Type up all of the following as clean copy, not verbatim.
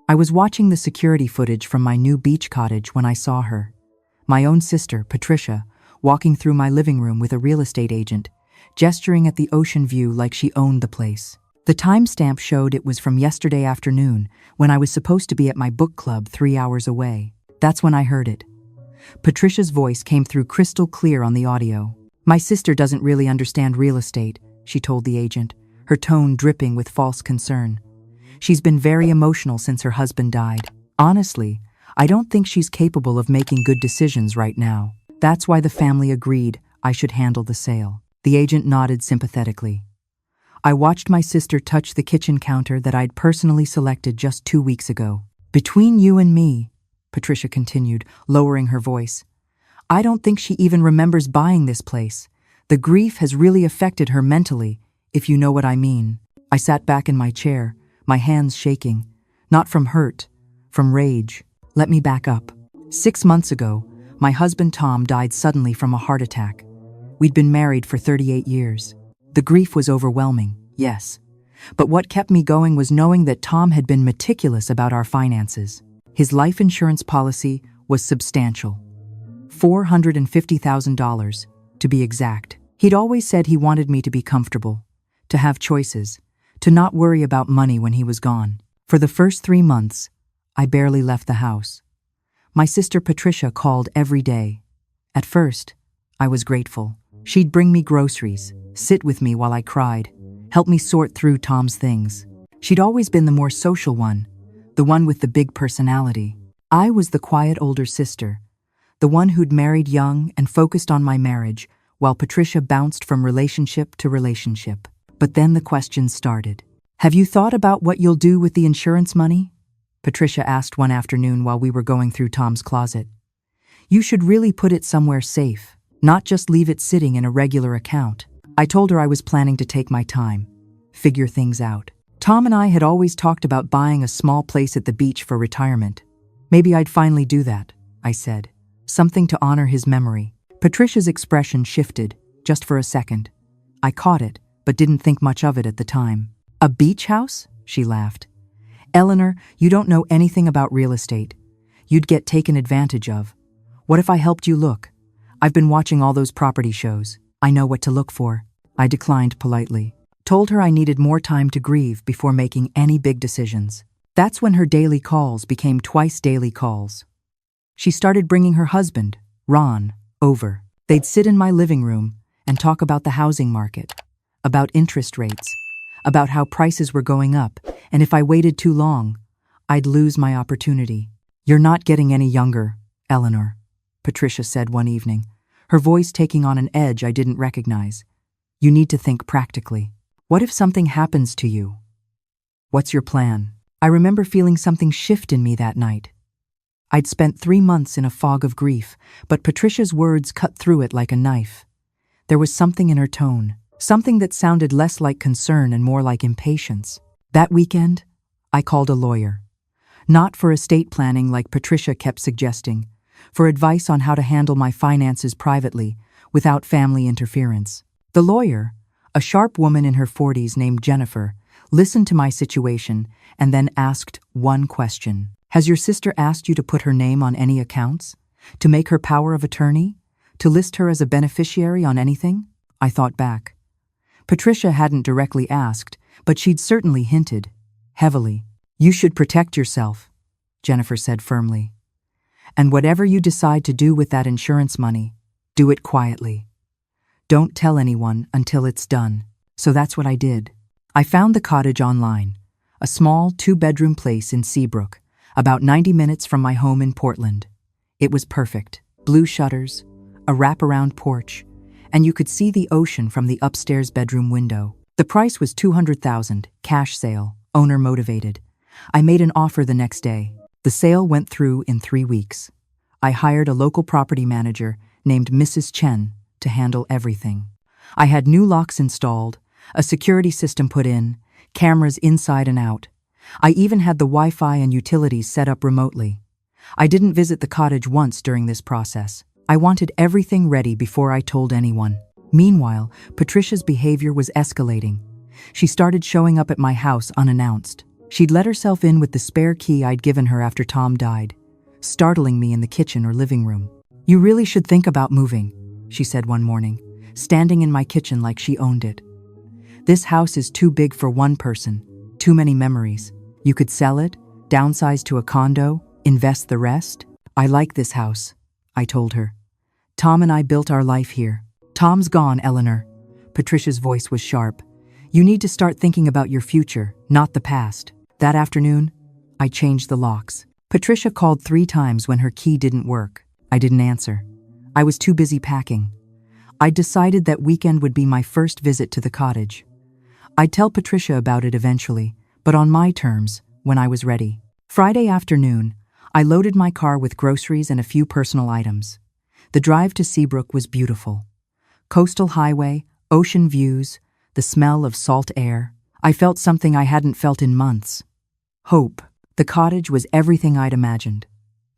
I was watching the security footage from my new beach cottage when I saw her, my own sister, Patricia, walking through my living room with a real estate agent, gesturing at the ocean view like she owned the place. The timestamp showed it was from yesterday afternoon, when I was supposed to be at my book club 3 hours away. That's when I heard it. Patricia's voice came through crystal clear on the audio. "My sister doesn't really understand real estate," she told the agent, her tone dripping with false concern. "She's been very emotional since her husband died. Honestly, I don't think she's capable of making good decisions right now. That's why the family agreed I should handle the sale." The agent nodded sympathetically. I watched my sister touch the kitchen counter that I'd personally selected just 2 weeks ago. "Between you and me," Patricia continued, lowering her voice, "I don't think she even remembers buying this place. The grief has really affected her mentally, if you know what I mean." I sat back in my chair, my hands shaking, not from hurt, from rage. Let me back up. 6 months ago, my husband Tom died suddenly from a heart attack. We'd been married for 38 years. The grief was overwhelming, yes. But what kept me going was knowing that Tom had been meticulous about our finances. His life insurance policy was substantial. $450,000, to be exact. He'd always said he wanted me to be comfortable, to have choices, to not worry about money when he was gone. For the first 3 months, I barely left the house. My sister Patricia called every day. At first, I was grateful. She'd bring me groceries, sit with me while I cried, help me sort through Tom's things. She'd always been the more social one, the one with the big personality. I was the quiet older sister, the one who'd married young and focused on my marriage, while Patricia bounced from relationship to relationship. But then the questions started. "Have you thought about what you'll do with the insurance money?" Patricia asked one afternoon while we were going through Tom's closet. "You should really put it somewhere safe, not just leave it sitting in a regular account." I told her I was planning to take my time, figure things out. Tom and I had always talked about buying a small place at the beach for retirement. "Maybe I'd finally do that," I said, something to honor his memory. Patricia's expression shifted, just for a second. I caught it, but didn't think much of it at the time. "A beach house?" she laughed. "Eleanor, you don't know anything about real estate. You'd get taken advantage of. What if I helped you look? I've been watching all those property shows. I know what to look for." I declined politely. Told her I needed more time to grieve before making any big decisions. That's when her daily calls became twice daily calls. She started bringing her husband, Ron, over. They'd sit in my living room and talk about the housing market, about interest rates, about how prices were going up, and if I waited too long, I'd lose my opportunity. "You're not getting any younger, Eleanor," Patricia said one evening, her voice taking on an edge I didn't recognize. "You need to think practically. What if something happens to you? What's your plan?" I remember feeling something shift in me that night. I'd spent 3 months in a fog of grief, but Patricia's words cut through it like a knife. There was something in her tone, something that sounded less like concern and more like impatience. That weekend, I called a lawyer. Not for estate planning like Patricia kept suggesting, for advice on how to handle my finances privately, without family interference. The lawyer, a sharp woman in her 40s named Jennifer, listened to my situation and then asked one question. "Has your sister asked you to put her name on any accounts? To make her power of attorney? To list her as a beneficiary on anything?" I thought back. Patricia hadn't directly asked, but she'd certainly hinted, heavily. "You should protect yourself," Jennifer said firmly. "And whatever you decide to do with that insurance money, do it quietly. Don't tell anyone until it's done." So that's what I did. I found the cottage online, a small 2-bedroom place in Seabrook, about 90 minutes from my home in Portland. It was perfect. Blue shutters, a wraparound porch, and you could see the ocean from the upstairs bedroom window. The price was $200,000, cash sale, owner motivated. I made an offer the next day. The sale went through in 3 weeks. I hired a local property manager named Mrs. Chen to handle everything. I had new locks installed, a security system put in, cameras inside and out. I even had the Wi-Fi and utilities set up remotely. I didn't visit the cottage once during this process. I wanted everything ready before I told anyone. Meanwhile, Patricia's behavior was escalating. She started showing up at my house unannounced. She'd let herself in with the spare key I'd given her after Tom died, startling me in the kitchen or living room. "You really should think about moving," she said one morning, standing in my kitchen like she owned it. "This house is too big for one person, too many memories. You could sell it, downsize to a condo, invest the rest." "I like this house," I told her. "Tom and I built our life here." "Tom's gone, Eleanor." Patricia's voice was sharp. "You need to start thinking about your future, not the past." That afternoon, I changed the locks. Patricia called 3 times when her key didn't work. I didn't answer. I was too busy packing. I'd decided that weekend would be my first visit to the cottage. I'd tell Patricia about it eventually, but on my terms, when I was ready. Friday afternoon, I loaded my car with groceries and a few personal items. The drive to Seabrook was beautiful. Coastal highway, ocean views, the smell of salt air. I felt something I hadn't felt in months. Hope. The cottage was everything I'd imagined.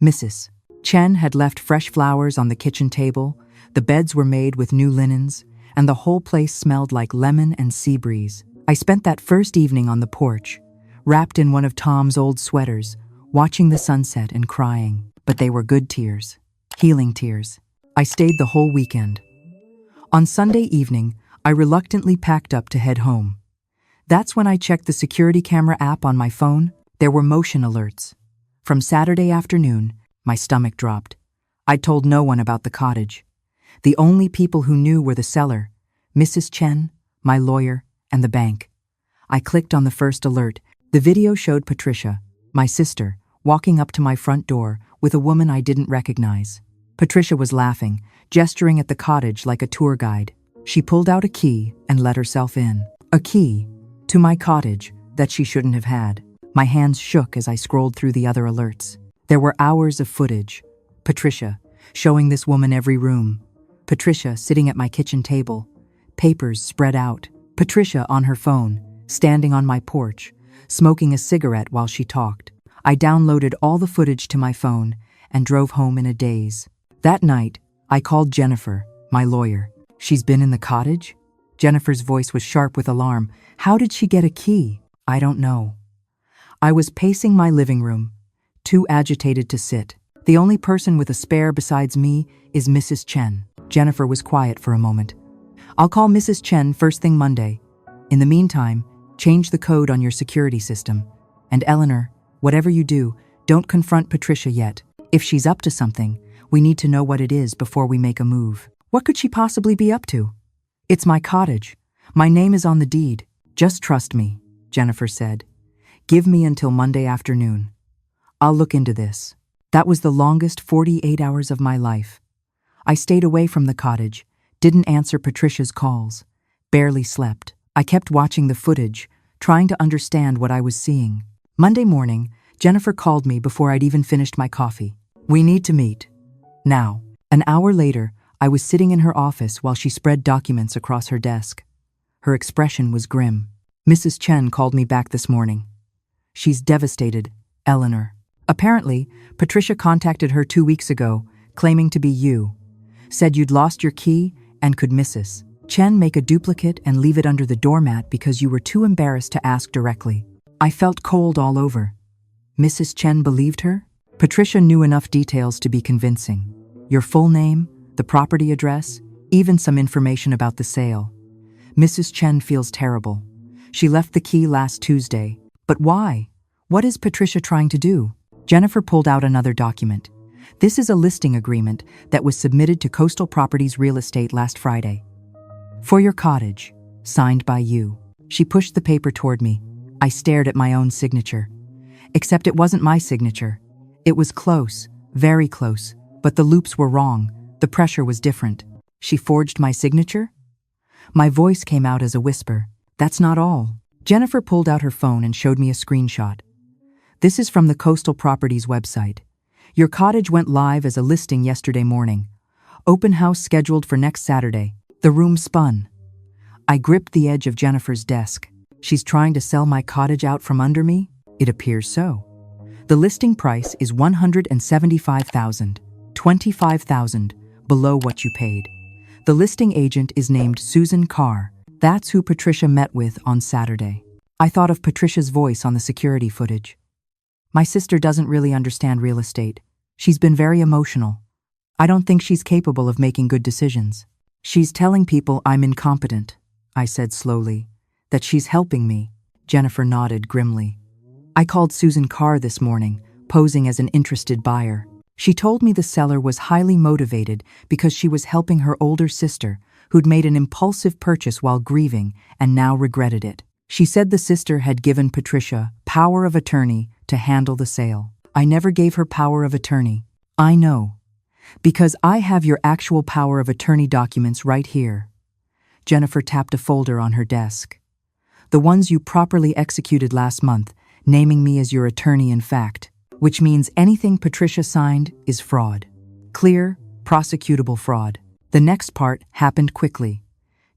Mrs. Chen had left fresh flowers on the kitchen table, the beds were made with new linens, and the whole place smelled like lemon and sea breeze. I spent that first evening on the porch, wrapped in one of Tom's old sweaters, watching the sunset and crying. But they were good tears. Healing tears. I stayed the whole weekend. On Sunday evening, I reluctantly packed up to head home. That's when I checked the security camera app on my phone. There were motion alerts. From Saturday afternoon, my stomach dropped. I'd told no one about the cottage. The only people who knew were the seller, Mrs. Chen, my lawyer, and the bank. I clicked on the first alert. The video showed Patricia, my sister, walking up to my front door with a woman I didn't recognize. Patricia was laughing, gesturing at the cottage like a tour guide. She pulled out a key and let herself in. A key to my cottage that she shouldn't have had. My hands shook as I scrolled through the other alerts. There were hours of footage. Patricia, showing this woman every room. Patricia sitting at my kitchen table, papers spread out. Patricia on her phone, standing on my porch, smoking a cigarette while she talked. I downloaded all the footage to my phone and drove home in a daze. That night, I called Jennifer, my lawyer. "She's been in the cottage?" Jennifer's voice was sharp with alarm. "How did she get a key?" "I don't know." I was pacing my living room, too agitated to sit. "The only person with a spare besides me is Mrs. Chen." Jennifer was quiet for a moment. "I'll call Mrs. Chen first thing Monday. In the meantime, change the code on your security system. And Eleanor, whatever you do, don't confront Patricia yet. If she's up to something, we need to know what it is before we make a move." "What could she possibly be up to?" "It's my cottage. My name is on the deed. Just trust me," Jennifer said. "Give me until Monday afternoon. I'll look into this." That was the longest 48 hours of my life. I stayed away from the cottage, didn't answer Patricia's calls, barely slept. I kept watching the footage, trying to understand what I was seeing. Monday morning, Jennifer called me before I'd even finished my coffee. "We need to meet. Now." An hour later, I was sitting in her office while she spread documents across her desk. Her expression was grim. "Mrs. Chen called me back this morning. She's devastated, Eleanor. Apparently, Patricia contacted her 2 weeks ago, claiming to be you. Said you'd lost your key and could miss us. Chen make a duplicate and leave it under the doormat because you were too embarrassed to ask directly." I felt cold all over. Mrs. Chen believed her? Patricia knew enough details to be convincing. Your full name, the property address, even some information about the sale. Mrs. Chen feels terrible. She left the key last Tuesday. But why? What is Patricia trying to do? Jennifer pulled out another document. This is a listing agreement that was submitted to Coastal Properties Real Estate last Friday. "For your cottage, signed by you." She pushed the paper toward me. I stared at my own signature. Except it wasn't my signature. It was close, very close, but the loops were wrong. The pressure was different. She forged my signature? My voice came out as a whisper. "That's not all." Jennifer pulled out her phone and showed me a screenshot. "This is from the Coastal Properties website. Your cottage went live as a listing yesterday morning. Open house scheduled for next Saturday." The room spun. I gripped the edge of Jennifer's desk. "She's trying to sell my cottage out from under me?" "It appears so. The listing price is $175,000, $25,000 below what you paid. The listing agent is named Susan Carr. That's who Patricia met with on Saturday." I thought of Patricia's voice on the security footage. My sister doesn't really understand real estate. She's been very emotional. I don't think she's capable of making good decisions. She's telling people I'm incompetent, I said slowly. That she's helping me. Jennifer nodded grimly. I called Susan Carr this morning, posing as an interested buyer. She told me the seller was highly motivated because she was helping her older sister, who'd made an impulsive purchase while grieving and now regretted it. She said the sister had given Patricia power of attorney to handle the sale. I never gave her power of attorney. I know. Because I have your actual power of attorney documents right here. Jennifer tapped a folder on her desk. The ones you properly executed last month, naming me as your attorney in fact, which means anything Patricia signed is fraud. Clear, prosecutable fraud. The next part happened quickly.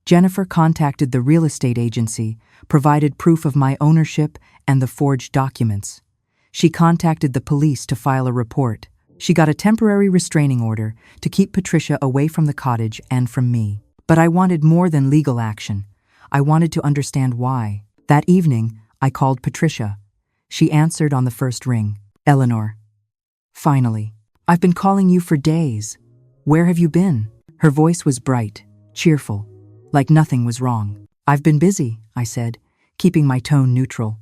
Jennifer contacted the real estate agency, provided proof of my ownership and the forged documents. She contacted the police to file a report. She got a temporary restraining order to keep Patricia away from the cottage and from me. But I wanted more than legal action. I wanted to understand why. That evening, I called Patricia. She answered on the first ring. Eleanor. Finally. I've been calling you for days. Where have you been? Her voice was bright, cheerful, like nothing was wrong. I've been busy, I said, keeping my tone neutral.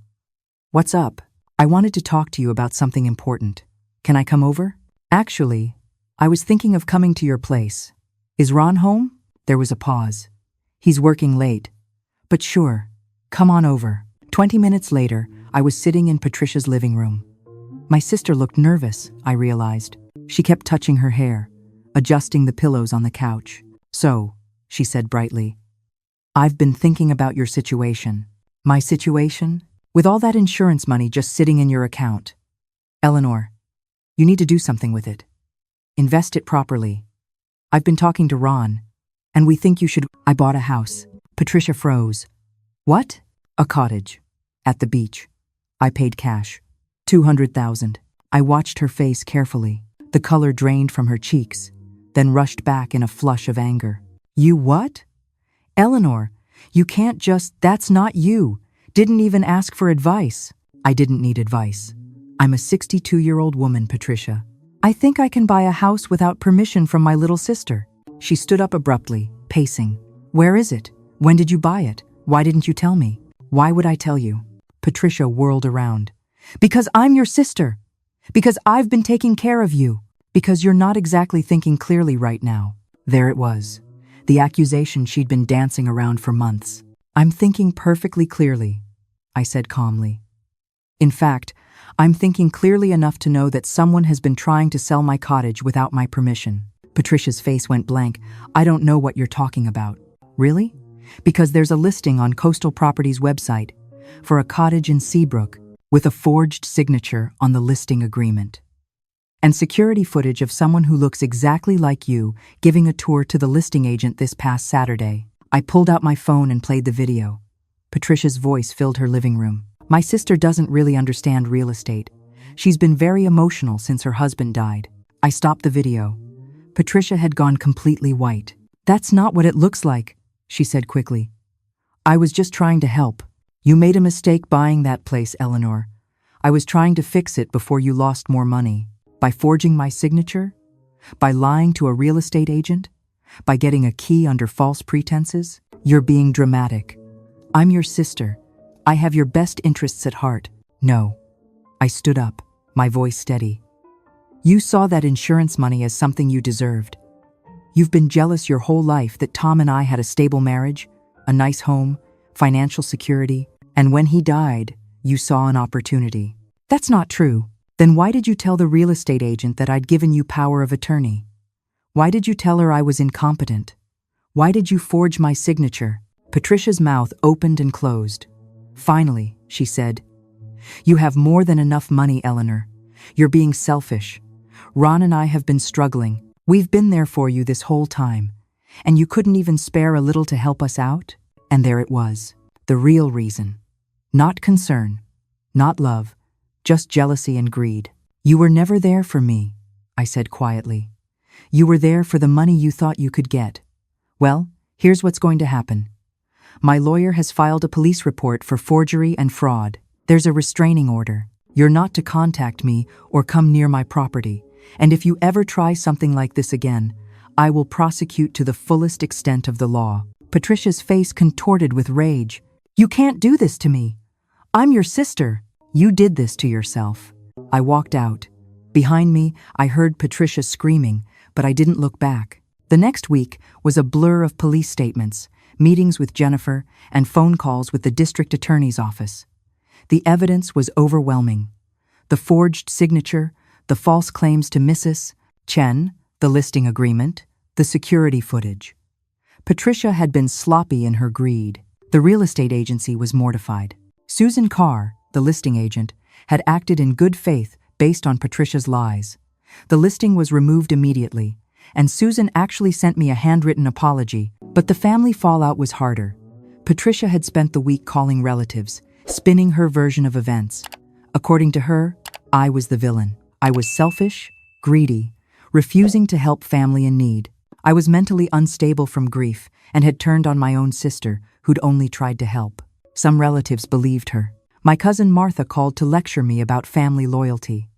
What's up? I wanted to talk to you about something important. Can I come over? Actually, I was thinking of coming to your place. Is Ron home? There was a pause. He's working late. But sure, come on over. 20 minutes later, I was sitting in Patricia's living room. My sister looked nervous, I realized. She kept touching her hair, adjusting the pillows on the couch. So, she said brightly, I've been thinking about your situation. My situation? With all that insurance money just sitting in your account. Eleanor, you need to do something with it. Invest it properly. I've been talking to Ron, and we think you should. I bought a house. Patricia froze. What? A cottage. At the beach. I paid cash. $200,000. I watched her face carefully. The color drained from her cheeks, then rushed back in a flush of anger. You what? Eleanor, you can't just. That's not you. Didn't even ask for advice. I didn't need advice. I'm a 62-year-old woman, Patricia. I think I can buy a house without permission from my little sister. She stood up abruptly, pacing. Where is it? When did you buy it? Why didn't you tell me? Why would I tell you? Patricia whirled around. Because I'm your sister. Because I've been taking care of you. Because you're not exactly thinking clearly right now. There it was. The accusation she'd been dancing around for months. I'm thinking perfectly clearly, I said calmly. In fact, I'm thinking clearly enough to know that someone has been trying to sell my cottage without my permission. Patricia's face went blank. I don't know what you're talking about. Really? Because there's a listing on Coastal Properties website for a cottage in Seabrook with a forged signature on the listing agreement. And security footage of someone who looks exactly like you giving a tour to the listing agent this past Saturday. I pulled out my phone and played the video. Patricia's voice filled her living room. My sister doesn't really understand real estate. She's been very emotional since her husband died. I stopped the video. Patricia had gone completely white. That's not what it looks like, she said quickly. I was just trying to help. You made a mistake buying that place, Eleanor. I was trying to fix it before you lost more money. By forging my signature? By lying to a real estate agent? By getting a key under false pretenses? You're being dramatic. I'm your sister. I have your best interests at heart. No. I stood up, my voice steady. You saw that insurance money as something you deserved. You've been jealous your whole life that Tom and I had a stable marriage, a nice home, financial security, and when he died, you saw an opportunity. That's not true. Then why did you tell the real estate agent that I'd given you power of attorney? Why did you tell her I was incompetent? Why did you forge my signature? Patricia's mouth opened and closed. Finally, she said, You have more than enough money, Eleanor. You're being selfish. Ron and I have been struggling. We've been there for you this whole time. And you couldn't even spare a little to help us out? And there it was. The real reason. Not concern. Not love. Just jealousy and greed. You were never there for me, I said quietly. You were there for the money you thought you could get. Well, here's what's going to happen. My lawyer has filed a police report for forgery and fraud. There's a restraining order. You're not to contact me or come near my property. And if you ever try something like this again, I will prosecute to the fullest extent of the law." Patricia's face contorted with rage. "You can't do this to me. I'm your sister. You did this to yourself." I walked out. Behind me, I heard Patricia screaming, but I didn't look back. The next week was a blur of police statements, meetings with Jennifer, and phone calls with the district attorney's office. The evidence was overwhelming. The forged signature, the false claims to Mrs. Chen, the listing agreement, the security footage. Patricia had been sloppy in her greed. The real estate agency was mortified. Susan Carr, the listing agent, had acted in good faith based on Patricia's lies. The listing was removed immediately, and Susan actually sent me a handwritten apology, but the family fallout was harder. Patricia had spent the week calling relatives, spinning her version of events. According to her, I was the villain. I was selfish, greedy, refusing to help family in need. I was mentally unstable from grief and had turned on my own sister, who'd only tried to help. Some relatives believed her. My cousin Martha called to lecture me about family loyalty.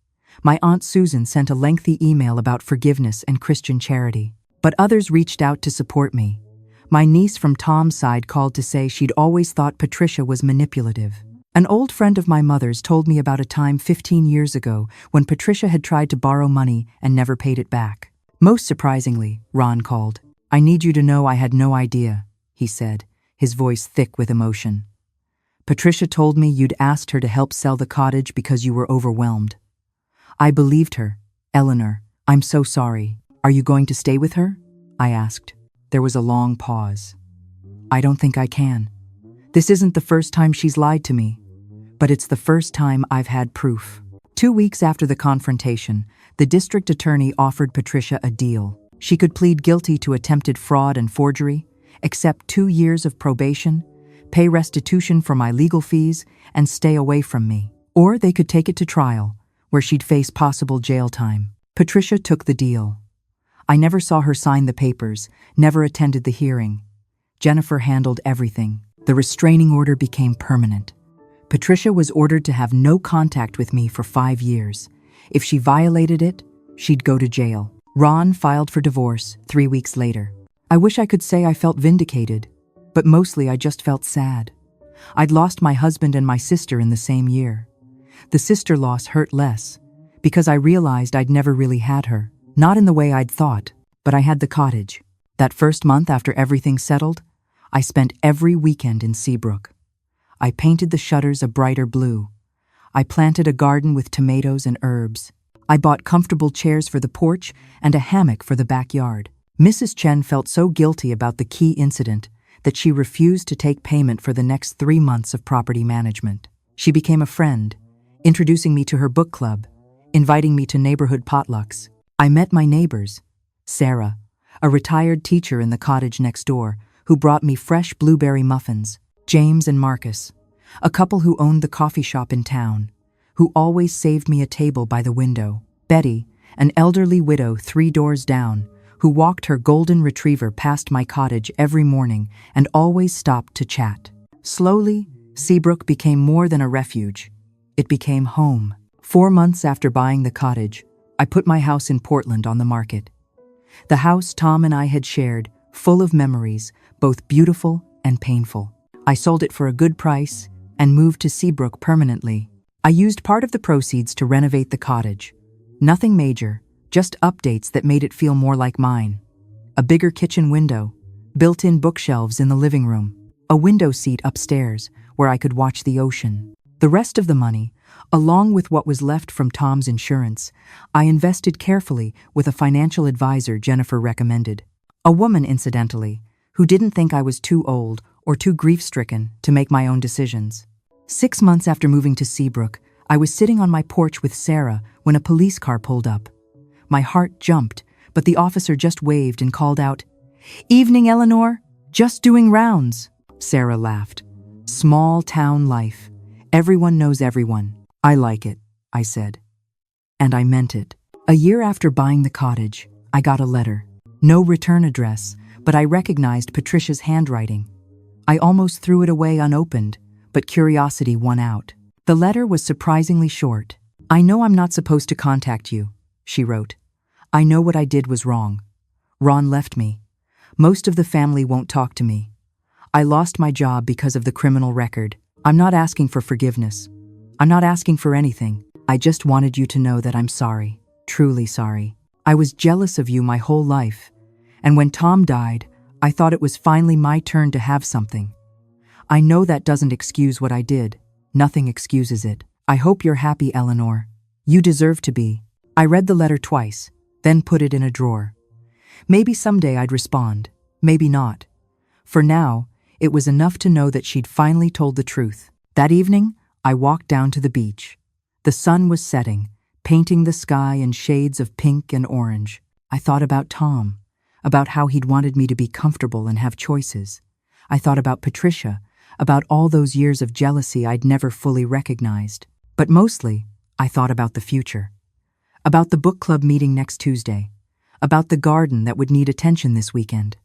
My Aunt Susan sent a lengthy email about forgiveness and Christian charity. But others reached out to support me. My niece from Tom's side called to say she'd always thought Patricia was manipulative. An old friend of my mother's told me about a time 15 years ago when Patricia had tried to borrow money and never paid it back. Most surprisingly, Ron called. "I need you to know I had no idea," he said, his voice thick with emotion. "Patricia told me you'd asked her to help sell the cottage because you were overwhelmed. I believed her. Eleanor, I'm so sorry. Are you going to stay with her?" I asked. There was a long pause. "I don't think I can. This isn't the first time she's lied to me, but it's the first time I've had proof." 2 weeks after the confrontation, the district attorney offered Patricia a deal. She could plead guilty to attempted fraud and forgery, accept 2 years of probation, pay restitution for my legal fees, and stay away from me. Or they could take it to trial, where she'd face possible jail time. Patricia took the deal. I never saw her sign the papers, never attended the hearing. Jennifer handled everything. The restraining order became permanent. Patricia was ordered to have no contact with me for 5 years. If she violated it, she'd go to jail. Ron filed for divorce 3 weeks later. I wish I could say I felt vindicated, but mostly I just felt sad. I'd lost my husband and my sister in the same year. The sister loss hurt less, because I realized I'd never really had her. Not in the way I'd thought, but I had the cottage. That first month after everything settled, I spent every weekend in Seabrook. I painted the shutters a brighter blue. I planted a garden with tomatoes and herbs. I bought comfortable chairs for the porch and a hammock for the backyard. Mrs. Chen felt so guilty about the key incident that she refused to take payment for the next 3 months of property management. She became a friend, introducing me to her book club, inviting me to neighborhood potlucks. I met my neighbors, Sarah, a retired teacher in the cottage next door, who brought me fresh blueberry muffins, James and Marcus, a couple who owned the coffee shop in town, who always saved me a table by the window, Betty, an elderly widow 3 doors down, who walked her golden retriever past my cottage every morning and always stopped to chat. Slowly, Seabrook became more than a refuge. It became home. 4 months after buying the cottage, I put my house in Portland on the market. The house Tom and I had shared, full of memories, both beautiful and painful. I sold it for a good price and moved to Seabrook permanently. I used part of the proceeds to renovate the cottage. Nothing major, just updates that made it feel more like mine. A bigger kitchen window, built-in bookshelves in the living room, a window seat upstairs where I could watch the ocean. The rest of the money, along with what was left from Tom's insurance, I invested carefully with a financial advisor Jennifer recommended. A woman, incidentally, who didn't think I was too old or too grief-stricken to make my own decisions. 6 months after moving to Seabrook, I was sitting on my porch with Sarah when a police car pulled up. My heart jumped, but the officer just waved and called out, "Evening, Eleanor. Just doing rounds." Sarah laughed. Small town life. Everyone knows everyone. I like it, I said. And I meant it. A year after buying the cottage, I got a letter. No return address, but I recognized Patricia's handwriting. I almost threw it away unopened, but curiosity won out. The letter was surprisingly short. "I know I'm not supposed to contact you," she wrote. "I know what I did was wrong. Ron left me. Most of the family won't talk to me. I lost my job because of the criminal record. I'm not asking for forgiveness. I'm not asking for anything. I just wanted you to know that I'm sorry, truly sorry. I was jealous of you my whole life, and when Tom died, I thought it was finally my turn to have something. I know that doesn't excuse what I did. Nothing excuses it. I hope you're happy, Eleanor. You deserve to be." I read the letter twice, then put it in a drawer. Maybe someday I'd respond, maybe not. For now, it was enough to know that she'd finally told the truth. That evening, I walked down to the beach. The sun was setting, painting the sky in shades of pink and orange. I thought about Tom, about how he'd wanted me to be comfortable and have choices. I thought about Patricia, about all those years of jealousy I'd never fully recognized. But mostly, I thought about the future. About the book club meeting next Tuesday. About the garden that would need attention this weekend.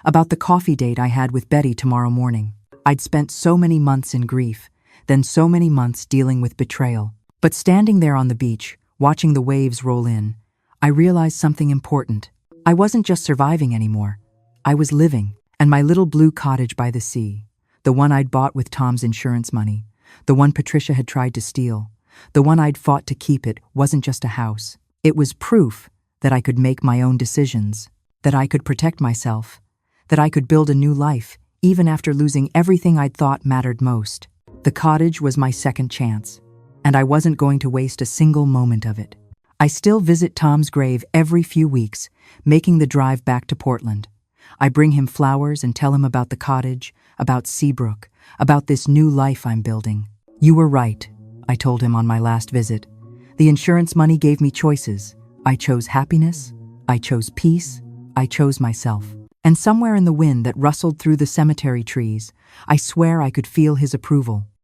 About the coffee date I had with Betty tomorrow morning. I'd spent so many months in grief, then so many months dealing with betrayal. But standing there on the beach, watching the waves roll in, I realized something important. I wasn't just surviving anymore. I was living, and my little blue cottage by the sea, the one I'd bought with Tom's insurance money, the one Patricia had tried to steal, the one I'd fought to keep, it wasn't just a house. It was proof that I could make my own decisions, that I could protect myself, that I could build a new life, even after losing everything I'd thought mattered most. The cottage was my second chance, and I wasn't going to waste a single moment of it. I still visit Tom's grave every few weeks, making the drive back to Portland. I bring him flowers and tell him about the cottage, about Seabrook, about this new life I'm building. "You were right," I told him on my last visit. "The insurance money gave me choices. I chose happiness, I chose peace, I chose myself." And somewhere in the wind that rustled through the cemetery trees, I swear I could feel his approval.